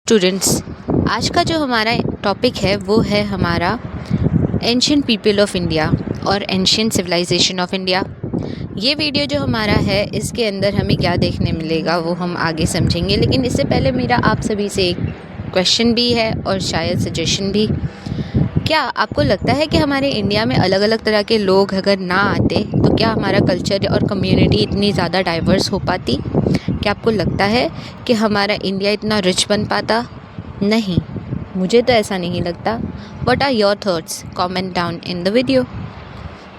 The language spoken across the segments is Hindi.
स्टूडेंट्स, आज का जो हमारा टॉपिक है वो है हमारा एंशिएंट पीपल ऑफ इंडिया और एंशिएंट सिविलाइजेशन ऑफ इंडिया। ये वीडियो जो हमारा है इसके अंदर हमें क्या देखने मिलेगा वो हम आगे समझेंगे, लेकिन इससे पहले मेरा आप सभी से एक क्वेश्चन भी है और शायद सजेशन भी। क्या आपको लगता है कि हमारे इंडिया में अलग अलग तरह के लोग अगर ना आते तो क्या हमारा कल्चर और कम्युनिटी इतनी ज़्यादा डाइवर्स हो पाती? क्या आपको लगता है कि हमारा इंडिया इतना रिच बन पाता? नहीं, मुझे तो ऐसा नहीं लगता। What are your thoughts? Comment down in the video.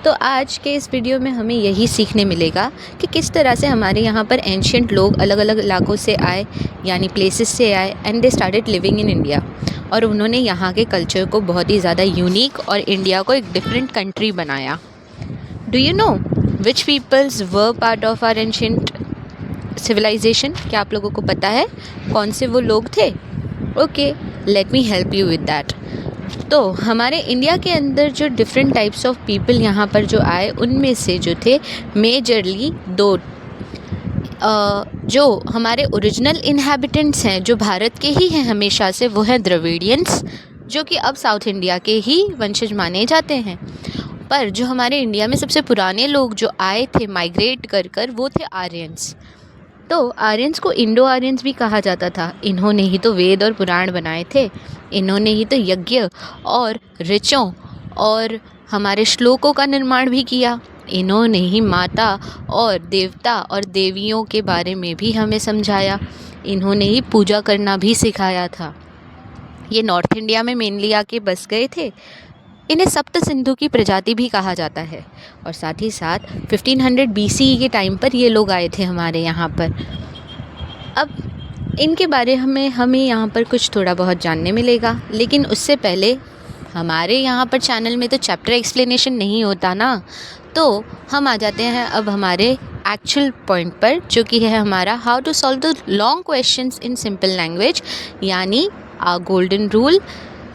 तो आज के इस वीडियो में हमें यही सीखने मिलेगा कि किस तरह से हमारे यहाँ पर एंशिएंट लोग अलग अलग इलाकों से आए, यानी प्लेसेस से आए, and they started living in India. और उन्होंने यहाँ के कल्चर को बहुत ही ज़्यादा यूनिक और इंडिया को एक डिफरेंट कंट्री बनाया। Do you know which peoples were part of are ancient civilization? क्या आप लोगों को पता है कौन से वो लोग थे? Okay, let me help you with that. तो हमारे इंडिया के अंदर जो डिफरेंट टाइप्स ऑफ पीपल यहाँ पर जो आए, उनमें से जो थे मेजरली दो जो हमारे ओरिजिनल इन्हेबिटेंट्स हैं, जो भारत के ही हैं हमेशा से, वो हैं द्रविडियंस, जो कि अब साउथ इंडिया के ही वंशज माने जाते हैं। पर जो हमारे इंडिया में सबसे पुराने लोग जो आए थे माइग्रेट कर कर, वो थे आर्यंस। तो आर्यंस को इंडो आर्यंस भी कहा जाता था। इन्होंने ही तो वेद और पुराण बनाए थे, इन्होंने ही तो यज्ञ और ऋचों और हमारे श्लोकों का निर्माण भी किया, इन्होंने ही माता और देवता और देवियों के बारे में भी हमें समझाया, इन्होंने ही पूजा करना भी सिखाया था। ये नॉर्थ इंडिया में मेनली आके बस गए थे। इन्हें सप्त सिंधु की प्रजाति भी कहा जाता है। और साथ ही साथ 1500 BCE के टाइम पर ये लोग आए थे हमारे यहाँ पर। अब इनके बारे में हमें यहाँ पर कुछ थोड़ा बहुत जानने मिलेगा, लेकिन उससे पहले हमारे यहाँ पर चैनल में तो चैप्टर एक्सप्लेनेशन नहीं होता ना, तो हम आ जाते हैं अब हमारे एक्चुअल पॉइंट पर, जो कि है हमारा how to solve the long questions in simple language, यानी आ golden rule,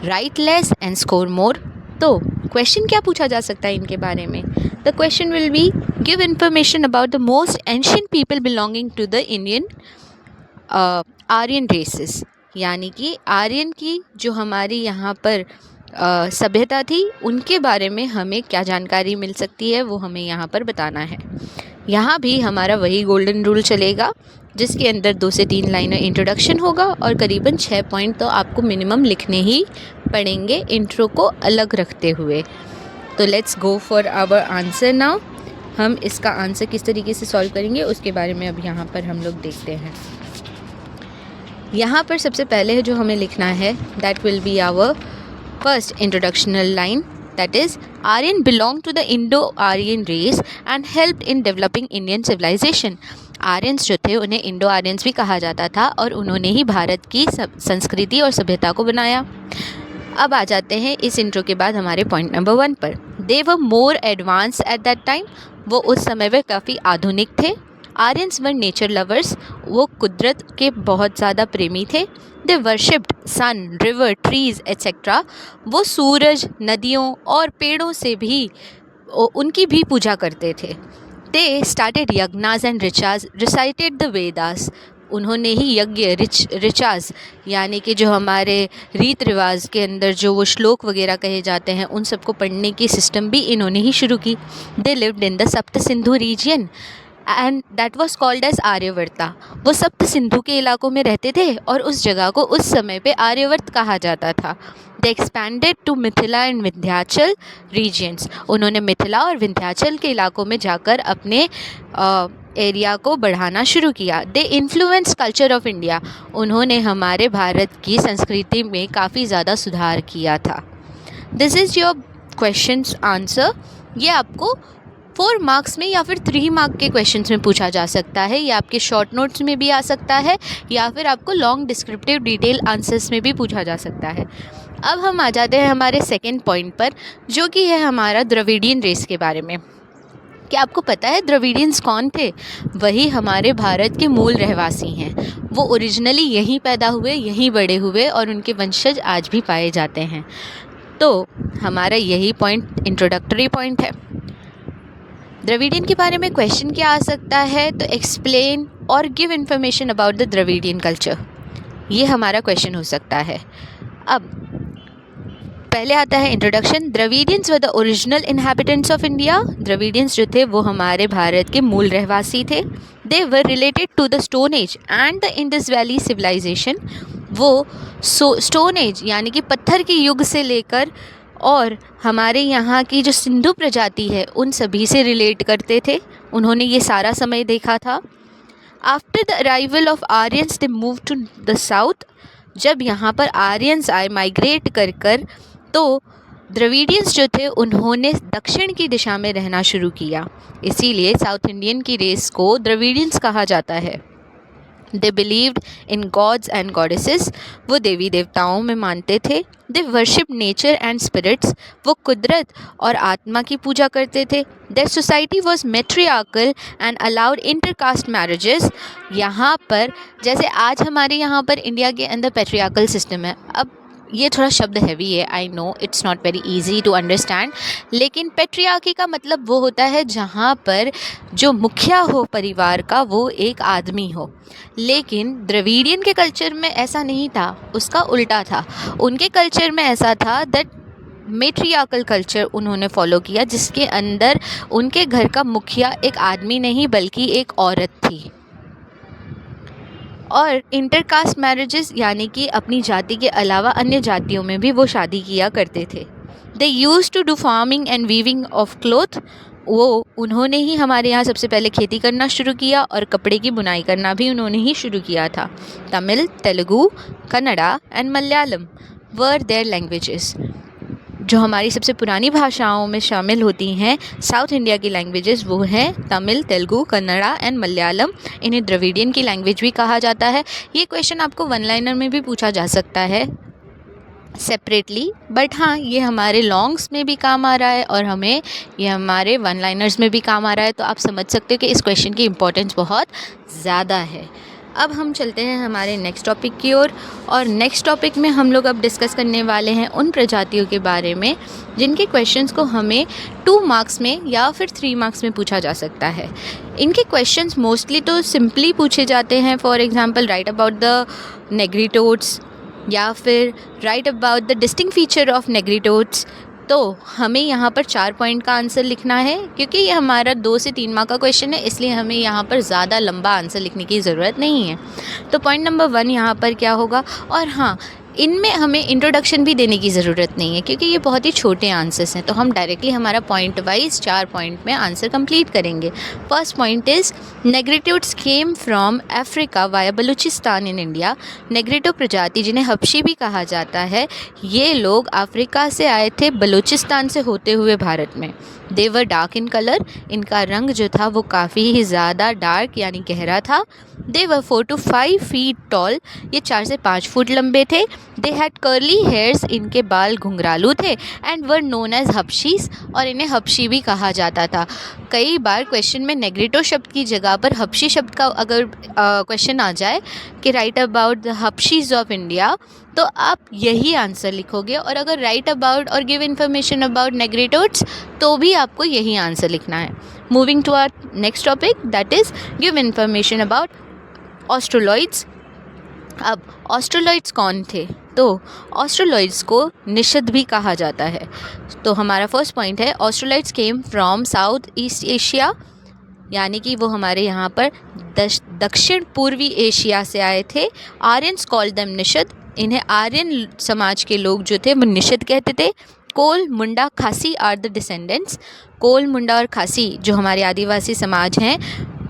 write less and score more. तो क्वेश्चन क्या पूछा जा सकता है इनके बारे में? The question will be give information about the most ancient people belonging to the Indian Aryan races, यानी कि आर्यन की जो हमारी यहाँ पर सभ्यता थी, उनके बारे में हमें क्या जानकारी मिल सकती है वो हमें यहाँ पर बताना है। यहाँ भी हमारा वही गोल्डन रूल चलेगा, जिसके अंदर 2 से 3 लाइनर इंट्रोडक्शन होगा और करीबन 6 पॉइंट तो आपको मिनिमम लिखने ही पड़ेंगे इंट्रो को अलग रखते हुए। तो let's go for our answer now. हम इसका आंसर किस तरीके से सॉल्व करेंगे उसके बारे में अब यहाँ पर हम लोग देखते हैं। यहाँ पर सबसे पहले जो हमें लिखना है, that will be our first introductional line, that is Aryan belonged to the Indo-Aryan race and helped in developing Indian civilization। Aryans जो थे उन्हें इंडो आर्यंस भी कहा जाता था और उन्होंने ही भारत की संस्कृति और सभ्यता को बनाया। अब आ जाते हैं इस इंट्रो के बाद हमारे पॉइंट नंबर 1 पर। They were more advanced at that time, वो उस समय में काफ़ी आधुनिक थे। आर्यंस वर नेचर लवर्स, वो कुदरत के बहुत ज़्यादा प्रेमी थे। दे वर्शिप्ड सन, रिवर, ट्रीज एट्सेट्रा, वो सूरज, नदियों और पेड़ों से भी उनकी भी पूजा करते थे। They started yajnas and richas, recited the Vedas, उन्होंने ही यज्ञ, ऋचास यानी कि जो हमारे रीत रिवाज के अंदर जो वो श्लोक वगैरह कहे जाते हैं, उन सबको पढ़ने की सिस्टम भी इन्होंने ही शुरू की। They lived in the Sapta Sindhu region and that was called as Aryavarta, वो सप्त सिंधु के इलाकों में रहते थे और उस जगह को उस समय पे आर्यवर्त कहा जाता था। They expanded to Mithila and Vindhyachal regions, उन्होंने मिथिला और विंध्याचल के इलाकों में जाकर अपने एरिया को बढ़ाना शुरू किया। They influence culture of India, उन्होंने हमारे भारत की संस्कृति में काफ़ी ज़्यादा सुधार किया था। This is your question answer. ये आपको 4 मार्क्स में या फिर 3 मार्क के क्वेश्चंस में पूछा जा सकता है, या आपके शॉर्ट नोट्स में भी आ सकता है, या फिर आपको लॉन्ग डिस्क्रिप्टिव डिटेल आंसर्स में भी पूछा जा सकता है। अब हम आ जाते हैं हमारे सेकंड पॉइंट पर, जो कि है हमारा द्रविडियन रेस के बारे में। क्या आपको पता है द्रविडियंस कौन थे? वही हमारे भारत के मूल रहवासी हैं। वो ओरिजिनली यहीं पैदा हुए, यहीं बड़े हुए और उनके वंशज आज भी पाए जाते हैं। तो हमारा यही पॉइंट इंट्रोडक्टरी पॉइंट है। द्रविडियन के बारे में क्वेश्चन क्या आ सकता है? तो एक्सप्लेन और give information about the Dravidian culture. ये हमारा क्वेश्चन हो सकता है। अब पहले आता है introduction. Dravidians were the original inhabitants of India. Dravidians जो थे वो हमारे भारत के मूल रहवासी थे। They were related to the stone age and the Indus valley civilisation. वो स्टोन एज यानी कि पत्थर के युग से लेकर और हमारे यहाँ की जो सिंधु प्रजाति है उन सभी से रिलेट करते थे। उन्होंने ये सारा समय देखा था। After the arrival of Aryans they move to the south. जब यहाँ पर आर्यंस आए माइग्रेट कर तो द्रविडियंस जो थे उन्होंने दक्षिण की दिशा में रहना शुरू किया। इसीलिए साउथ इंडियन की रेस को द्रविडियंस कहा जाता है। They believed in gods and goddesses. वो देवी देवताओं में मानते थे। They worship nature and spirits. वो कुदरत और आत्मा की पूजा करते थे। Their society was matriarchal and allowed intercaste marriages. यहाँ पर जैसे आज हमारे यहाँ पर इंडिया के अंदर पेट्रियार्कल सिस्टम है। अब ये थोड़ा शब्द हैवी है, I know it's not very easy to understand, लेकिन पेट्रियार्की का मतलब वो होता है जहाँ पर जो मुखिया हो परिवार का वो एक आदमी हो। लेकिन द्रविडियन के कल्चर में ऐसा नहीं था, उसका उल्टा था। उनके कल्चर में ऐसा था दैट मेट्रियार्कल कल्चर उन्होंने फॉलो किया, जिसके अंदर उनके घर का मुखिया एक आदमी नहीं बल्कि एक औरत थी। और इंटरकास्ट मैरिजेस यानी कि अपनी जाति के अलावा अन्य जातियों में भी वो शादी किया करते थे। They use to do farming and weaving of cloth. वो उन्होंने ही हमारे यहाँ सबसे पहले खेती करना शुरू किया और कपड़े की बुनाई करना भी उन्होंने ही शुरू किया था। Tamil, Telugu, Kannada and Malayalam were their languages. जो हमारी सबसे पुरानी भाषाओं में शामिल होती हैं साउथ इंडिया की लैंग्वेजेस, वो हैं तमिल, तेलुगु, कन्नड़ा एंड मलयालम। इन्हें द्रविडियन की लैंग्वेज भी कहा जाता है। ये क्वेश्चन आपको वन लाइनर में भी पूछा जा सकता है सेपरेटली, बट हाँ ये हमारे लॉन्ग्स में भी काम आ रहा है और हमें ये हमारे वन लाइनर्स में भी काम आ रहा है। तो आप समझ सकते हो कि इस क्वेश्चन की इम्पोर्टेंस बहुत ज़्यादा है। अब हम चलते हैं हमारे नेक्स्ट टॉपिक की ओर और नेक्स्ट टॉपिक में हम लोग अब डिस्कस करने वाले हैं उन प्रजातियों के बारे में जिनके क्वेश्चंस को हमें 2 मार्क्स में या फिर 3 मार्क्स में पूछा जा सकता है। इनके क्वेश्चंस मोस्टली तो सिंपली पूछे जाते हैं। For example write about the Negritoids या फिर write about the distinct feature of Negritoids. तो हमें यहाँ पर 4 पॉइंट का आंसर लिखना है। क्योंकि ये हमारा 2 से 3 मार्क का क्वेश्चन है, इसलिए हमें यहाँ पर ज़्यादा लंबा आंसर लिखने की ज़रूरत नहीं है। तो पॉइंट नंबर 1 यहाँ पर क्या होगा। और हाँ, इनमें हमें इंट्रोडक्शन भी देने की ज़रूरत नहीं है क्योंकि ये बहुत ही छोटे आंसर्स हैं। तो हम डायरेक्टली हमारा पॉइंट वाइज 4 पॉइंट में आंसर कंप्लीट करेंगे। First point is Negritoids came from Africa via Baluchistan in India. Negrito प्रजाति जिन्हें हबशी भी कहा जाता है, ये लोग अफ्रीका से आए थे बलूचिस्तान से होते हुए भारत में। दे वर डार्क इन कलर। इनका रंग जो था वो काफ़ी ही ज़्यादा डार्क यानी गहरा था। They were 4 to 5 feet tall. ये 4 से 5 फुट लंबे थे। They had curly hairs. इनके बाल घुंघरालू थे। And were known as Habshis. और इन्हें हबशी भी कहा जाता था। कई बार क्वेश्चन में नेग्रीटो शब्द की जगह पर हबशी शब्द का अगर क्वेश्चन आ जाए कि write about the habshis of India, तो आप यही आंसर लिखोगे। और अगर राइट अबाउट और गिव इन्फॉर्मेशन अबाउट नेग्रीटोड्स, तो भी आपको यही आंसर लिखना है। Moving to our next topic, that is give information about australoids. अब ऑस्ट्रोलॉइड्स कौन थे? तो ऑस्ट्रोलॉइड्स को निषद भी कहा जाता है। तो हमारा फर्स्ट पॉइंट है australoids came from south east Asia, यानी कि वो हमारे यहाँ पर दक्षिण पूर्वी एशिया से आए थे। Aryans called them Nishad. इन्हें आर्यन समाज के लोग जो थे वो निषद कहते थे। कोल, मुंडा, खासी आर द डिसेंडेंट्स। कोल, मुंडा और खासी जो हमारे आदिवासी समाज हैं,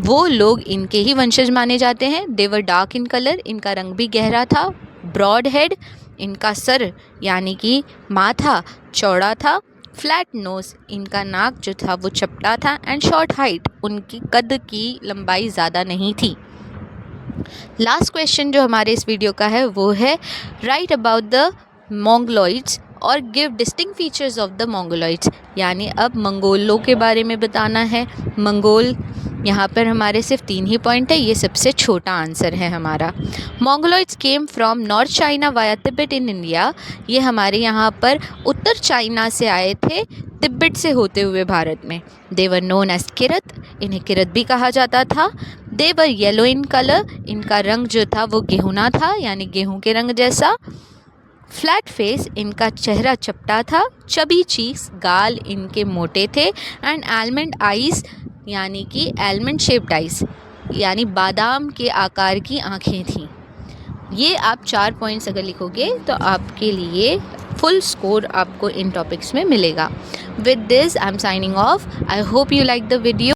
वो लोग इनके ही वंशज माने जाते हैं। दे वर डार्क इन कलर। इनका रंग भी गहरा था। Broad head. इनका सर यानी कि माथा चौड़ा था। Flat knows. इनका नाक जो था वो चपटा था। And short height. उनकी कद की लंबाई ज़्यादा नहीं थी। लास्ट क्वेश्चन जो हमारे इस वीडियो का है वो है राइट अबाउट द मोंगोलॉइड्स और give distinctive features of the mongoloids. यानी अब मंगोलों के बारे में बताना है। मंगोल, यहाँ पर हमारे सिर्फ 3 ही पॉइंट है, ये सबसे छोटा आंसर है हमारा। Mongoloids came from north China via Tibet in India. ये हमारे यहाँ पर उत्तर चाइना से आए थे। तिब्बत से होते हुए भारत में। दे वर नोन एज किरत, इन्हें किरत भी कहा जाता था। They were yellow in colour, इनका रंग जो था वो गेहुना था, यानी गेहूं के रंग जैसा। फ्लैट फेस, इनका चेहरा चपटा था। चबी चीक्स, गाल इनके मोटे थे। एंड आलमंड आइज, यानी कि आलमंड शेप्ड आइज, यानी बादाम के आकार की आँखें थीं। ये आप 4 पॉइंट्स अगर लिखोगे तो आपके लिए फुल स्कोर आपको इन टॉपिक्स में मिलेगा। With this I am signing off. I hope you like the video.